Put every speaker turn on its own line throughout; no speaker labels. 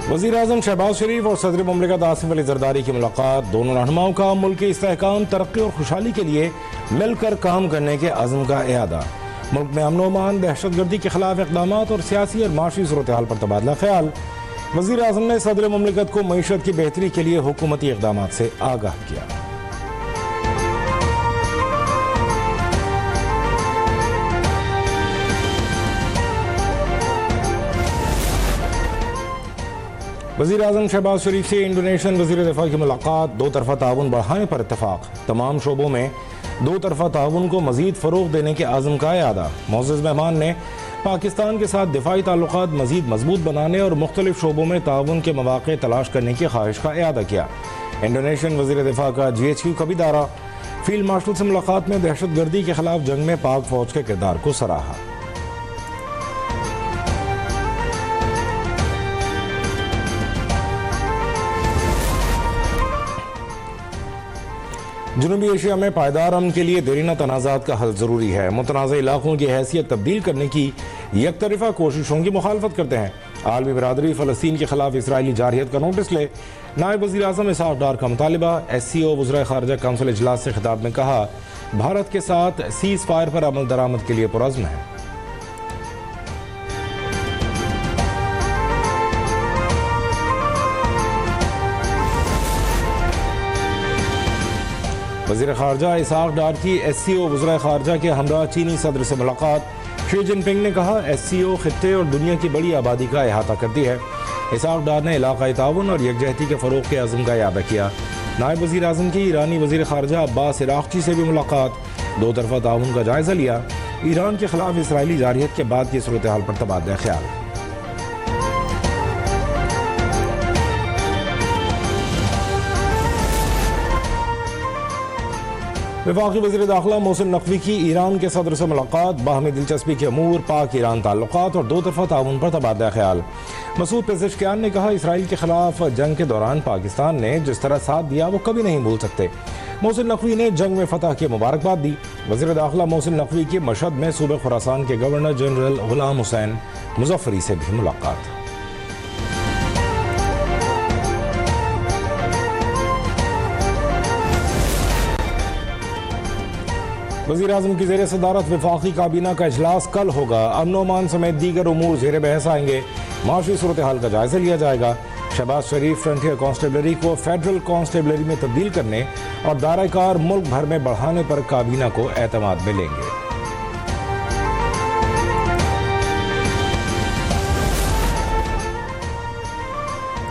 वज़ीर-ए-आज़म शहबाज शरीफ और सदर मुमलिकत आसिफ अली ज़रदारी की मुलाकात। दोनों रहनुमाओं का मुल्क की इस्तेहकाम, तरक्की और खुशहाली के लिए मिलकर काम करने के अज़्म का इआदा। मुल्क में अमन अमान, दहशतगर्दी के खिलाफ इक़दाम और सियासी और माशी सूरत हाल पर तबादला ख्याल। वज़ीर-ए-आज़म ने सदर मुमलिकत को मईशत की बेहतरी के लिए हुकूमती इक़दाम से आगाह किया। वज़ीर-ए-आज़म शहबाज शरीफ से इंडोनेशियन वज़ीर दिफा की मुलाकात। दो तरफ़ा ताउन बढ़ाने पर इत्तफ़ाक़। तमाम शोबों में दो तरफ़ा ताउन को मज़ीद फ़रोग़ देने के आज़म का इआदा। मोअज़्ज़ज़ मेहमान ने पाकिस्तान के साथ दिफ़ाई ताल्लुक़ात मज़ीद मज़बूत बनाने और मुख्तलिफ़ शोबों में ताउन के मौक़े तलाश करने की ख्वाहिश का इआदा किया। इंडोनेशियन वज़ीर दिफा का GHQ का भी दौरा। फील्ड मार्शल से मुलाकात में दहशतगर्दी के खिलाफ जंग में पाक फ़ौज के किरदार को सराहा। जनूबी एशिया में पायदार अमन के लिए देरीना तनाज़ात का हल ज़रूरी है। मुतनाज़ इलाक़ों की हैसियत तब्दील करने की यकतरफ़ा कोशिशों की मुखालफत करते हैं। आलमी बरादरी फ़लस्तीन के खिलाफ इसराइली जारहियत का नोटिस ले। नायब वज़ीर-ए-आज़म इसहाक़ डार का मुतालिबा। SCO वज़राए ख़ारिजा काउंसिल इजलास से खिताब में कहा, भारत के साथ सीज़ फायर पर अमल दरामद के लिए पुरज़्म है। वज़ीर ख़ारिजा इसहाक़ डार की SCO वज़राए ख़ारिजा के हमरा चीनी सदर से मुलाकात। शी जिनपिंग ने कहा, SCO खित्ते और दुनिया की बड़ी आबादी का अहाता करती है। इसहाक़ डार ने इलाक़ाई ताउन और यकजहती के फ़रोग़ के अज़्म का इआदा किया। नायब वज़ीर-ए-आज़म की ईरानी वज़ीर ख़ारिजा अब्बास इराक़ची से भी मुलाकात। दो तरफ़ा ताउन का जायज़ा लिया। ईरान के खिलाफ इसराइली जारहियत के बाद की सूरत हाल पर तबादला ख्याल। वफाकी वज़ीर दाखिला मोहसिन नकवी की ईरान के सदर से मुलाकात। बाहमी दिलचस्पी के अमूर, पाक ईरान ताल्लुकात और दो तरफ़ा ताउन पर तबादला ख्याल। मसूद पेज़ेश्कियान ने कहा, इसराइल के खिलाफ जंग के दौरान पाकिस्तान ने जिस तरह साथ दिया वो कभी नहीं भूल सकते। मोहसिन नकवी ने जंग में फतह की मुबारकबाद दी। वज़ीर दाखिला मोहसिन नकवी की मशहद में सूबे खुरासान के गवर्नर जनरल गुलाम हुसैन मुज़फ़्फ़री से भी मुलाकात। वज़ीर-ए-आज़म की ज़ेर सदारत वफाकी काबीना का इजलास कल होगा। अमन अमान समेत दीगर उमूर ज़ेर बहस आएंगे। माशी सूरत हाल का जायज़ा लिया जाएगा। शहबाज शरीफ फ्रंटियर कांस्टेबलरी को फेडरल कांस्टेबलरी में तब्दील करने और दायरा कार मुल्क भर में बढ़ाने पर काबीना को एतमाद मिलेंगे।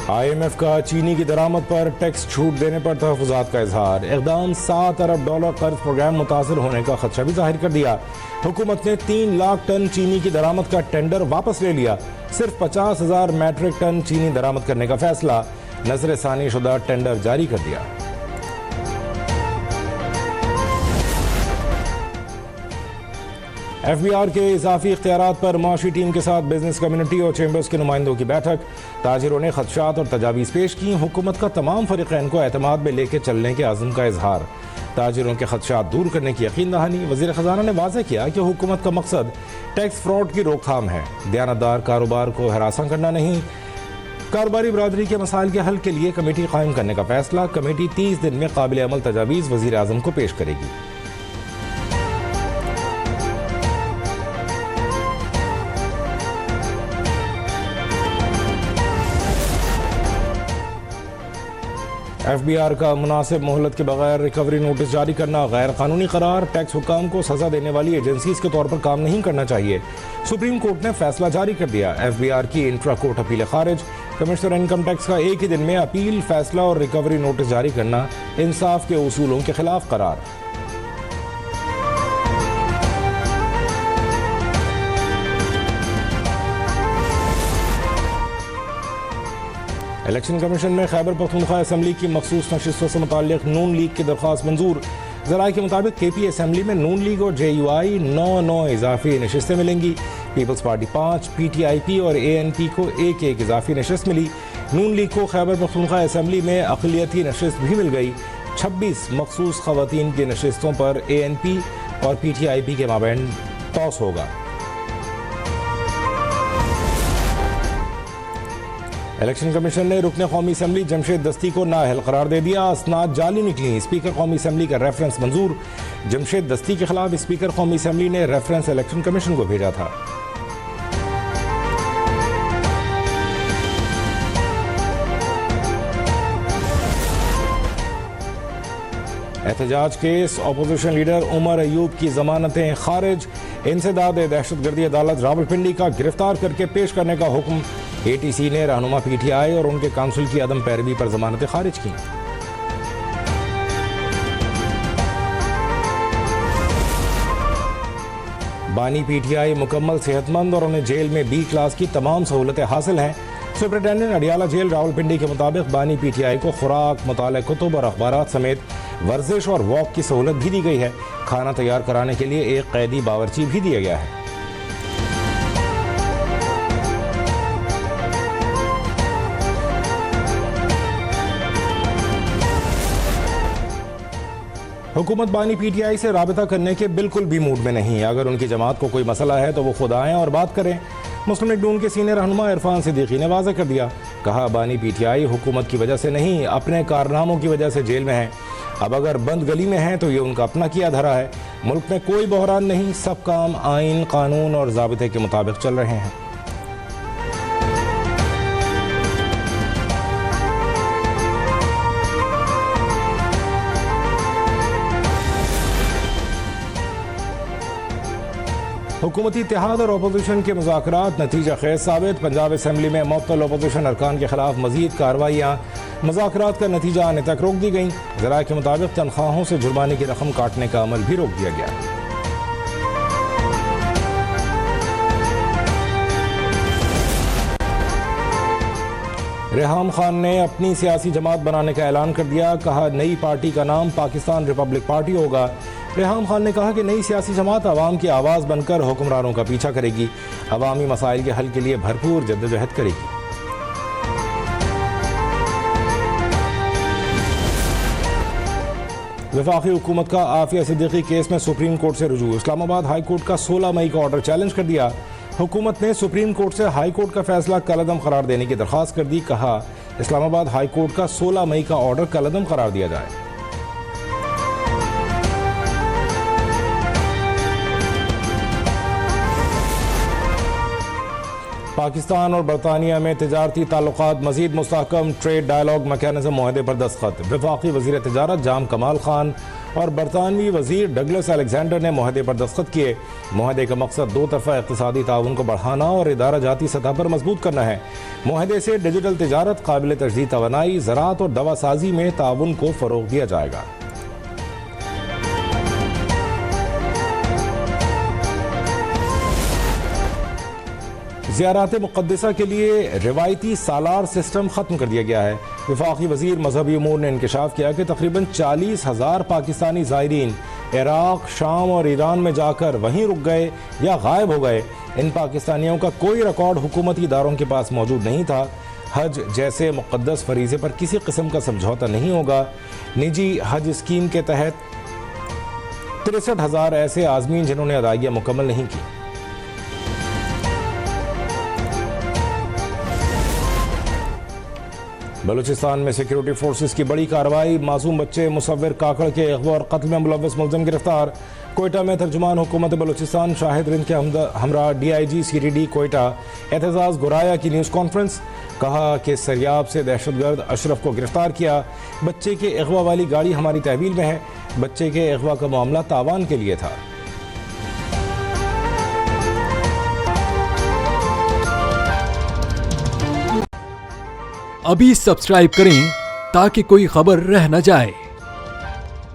IMF का चीनी की दरामद पर टैक्स छूट देने पर तहफ़्फ़ुज़ात का इजहार। इक़दाम $7 अरब कर्ज प्रोग्राम मुतासिर होने का खदशा भी जाहिर कर दिया। हुकूमत ने 3 लाख टन चीनी की दरामद का टेंडर वापस ले लिया। सिर्फ 50,000 मैट्रिक टन चीनी दरामद करने का फैसला। नज़र सानी शुदा टेंडर जारी कर दिया। FBR के इजाफी इख्तियारात पर माशी टीम के साथ बिजनेस कम्युनिटी और चैम्बर्स के नुमाइंदों की बैठक। ताजिरों ने खदशात और तजावीज़ पेश की। हुकूमत का तमाम फरीक़ैन को एतमाद में लेकर चलने के आज़म का इजहार। ताजिरों के खदशात दूर करने की यकीन दहानी। वज़ीर ख़ज़ाना ने वाज़ेह किया कि हुकूमत का मकसद टैक्स फ्रॉड की रोकथाम है, दयानतदार कारोबार को हरासा करना नहीं। कारोबारी बरादरी के मसाइल के हल के लिए कमेटी कायम करने का फैसला। कमेटी 30 दिन में काबिल अमल तजावीज़ वज़ीर-ए-आज़म को पेश करेगी। FBR का मुनासिब मोहलत के बगैर रिकवरी नोटिस जारी करना गैर कानूनी करार। टैक्स हुकाम को सजा देने वाली एजेंसीज के तौर पर काम नहीं करना चाहिए। सुप्रीम कोर्ट ने फैसला जारी कर दिया। FBR की इंट्रा कोर्ट अपील खारिज। कमिश्नर इनकम टैक्स का एक ही दिन में अपील, फैसला और रिकवरी नोटिस जारी करना इंसाफ के उसूलों के खिलाफ करार। इलेक्शन कमीशन में खैबर पख्तूनख्वा असम्बली की मखसूस नशिस्तों से मुताल्लिक नून लीग की दरख्वास्त मंजूर। ज़राए के मुताबिक KP असम्बली में नून लीग और JUI 9 इजाफी नशिस्तें मिलेंगी। पीपल्स पार्टी 5, PTIP और ANP को एक इजाफी नशिस्त मिली। नून लीग को खैबर पख्तूनख्वा असम्बली में अक़लियती नशिस्त भी मिल गई। 26 मखसूस ख़वातीन की नशिस्तों पर ANP और PTIP के माबैन टॉस होगा। इलेक्शन कमीशन ने रुकन कौमी असम्बली जमशेद दस्ती को नाअहल करार दे दिया। असनाद जाली निकली। स्पीकर कौमी असम्बली का रेफरेंस मंजूर। जमशेद दस्ती के खिलाफ स्पीकर कौमी असम्बली ने रेफरेंस इलेक्शन कमीशन को भेजा था। एहतजाज case opposition leader Umar Ayub की जमानतें खारिज। इंसदाद दहशतगर्दी अदालत रावलपिंडी का गिरफ्तार करके पेश करने का हुक्म। ATC ने रहनुमा PTI और उनके काउंसिल की अदम पैरवी पर जमानतें खारिज की। बानी PTI मुकम्मल सेहतमंद और उन्हें जेल में B क्लास की तमाम सहूलतें हासिल हैं। सुपरिटेंडेंट अडियाला जेल रावलपिंडी के मुताबिक बानी PTI को खुराक, मुताले कुतुब और अखबारात समेत वर्जिश और वॉक की सहूलत भी दी गई है। खाना तैयार कराने के लिए एक कैदी बावर्ची भी दिया गया है। हुकूमत बानी PTI से राबिता करने के बिल्कुल भी मूड में नहीं है। अगर उनकी जमात को कोई मसला है तो वो खुद आएँ और बात करें। मुस्लिम लीग नून के सीनियर रहनुमा इरफान सिद्दीकी ने वाज़ेह कर दिया। कहा, बानी PTI हुकूमत की वजह से नहीं, अपने कारनामों की वजह से जेल में है। अब अगर बंद गली में हैं तो ये उनका अपना किया धरा है। मुल्क में कोई बहरान नहीं, सब काम आइन, कानून और ज़ाबिते के मुताबिक चल रहे हैं। हुकूमती इत्तेहाद और अपोजिशन के मुज़ाकरात नतीजा खेज साबित। पंजाब असम्बली में मुअत्तल अपोजिशन अरकान के खिलाफ मजीद कार्रवाइयाँ। मुज़ाकरात का नतीजा आने तक रोक दी गई। ज़राए के मुताबिक तनख्वाहों से जुर्माने की रकम काटने का अमल भी रोक दिया गया। रेहाम खान ने अपनी सियासी जमात बनाने का ऐलान कर दिया। कहा, नई पार्टी का नाम पाकिस्तान रिपब्लिक पार्टी होगा। रेहाम खान ने कहा कि नई सियासी जमात आवाम की आवाज़ बनकर हुक्मरानों का पीछा करेगी, अवामी मसाइल के हल के लिए भरपूर जद्दोजहद करेगी। वफाकी हुकूमत का आफिया सिद्दीकी केस में सुप्रीम कोर्ट से रुजू। इस्लामाबाद हाई कोर्ट का 16 मई का ऑर्डर चैलेंज कर दिया। हुकूमत ने सुप्रीम कोर्ट से हाई कोर्ट का फैसला कलअदम करार देने की दरख्वास्त कर दी। कहा, इस्लामाबाद हाई कोर्ट का 16 मई का ऑर्डर कलअदम करार दिया जाए। पाकिस्तान और बरतानिया में तिजारती ताल्लुकात मजीद मुस्तहकम। ट्रेड डायलॉग मैकेनिज्म मुआहदे पर दस्तखत। वफाकी वज़ीर तिजारत जाम कमाल खान और बरतानवी वज़ीर डगलस अलेक्जेंडर ने मुआहदे पर दस्तखत किए। मुआहदे का मकसद दो तरफ़ा इक़्तिसादी ताउन को बढ़ाना और इदारा जाती सतह पर मजबूत करना है। मुआहदे से डिजिटल तिजारत, काबिल तजदीद तवानाई, ज़राअत और दवा साजी में ताउन को फ़रोग़ दिया जाएगा। ज़ियारात मुक़द्दसा के लिए रिवायती सालार सिस्टम ख़त्म कर दिया गया है। वफाकी वज़ीर मजहबी उमूर ने इंकशाफ किया कि तकरीबन 40,000 पाकिस्तानी ज़ायरीन इराक़, शाम और ईरान में जाकर वहीं रुक गए या गायब हो गए। इन पाकिस्तानियों का कोई रिकॉर्ड हुकूमती इदारों के पास मौजूद नहीं था। हज जैसे मुक़द्दस फरीज़े पर किसी किस्म का समझौता नहीं होगा। निजी हज स्कीम के तहत 63,000 ऐसे आज़मीन जिन्होंने अदायगियाँ मुकम्मल नहीं की। बलूचिस्तान में सिक्योरिटी फोर्सेस की बड़ी कार्रवाई। मासूम बच्चे मुसव्विर काकड़ के अगवा और कत्ल में मुलव्वस मुलज़िम गिरफ्तार। कोयटा में तर्जुमान हुकूमत बलूचिस्तान शाहिद रिंद के हमरा DIG CTD कोयटा एतजाज़ गुराया की न्यूज़ कॉन्फ्रेंस। कहा कि सरियाब से दहशतगर्द अशरफ को गिरफ्तार किया। बच्चे के अगवा वाली गाड़ी हमारी तहवील में है। बच्चे के अगवा का मामला तावान के लिए था।
अभी सब्सक्राइब करें ताकि कोई खबर रह न जाए।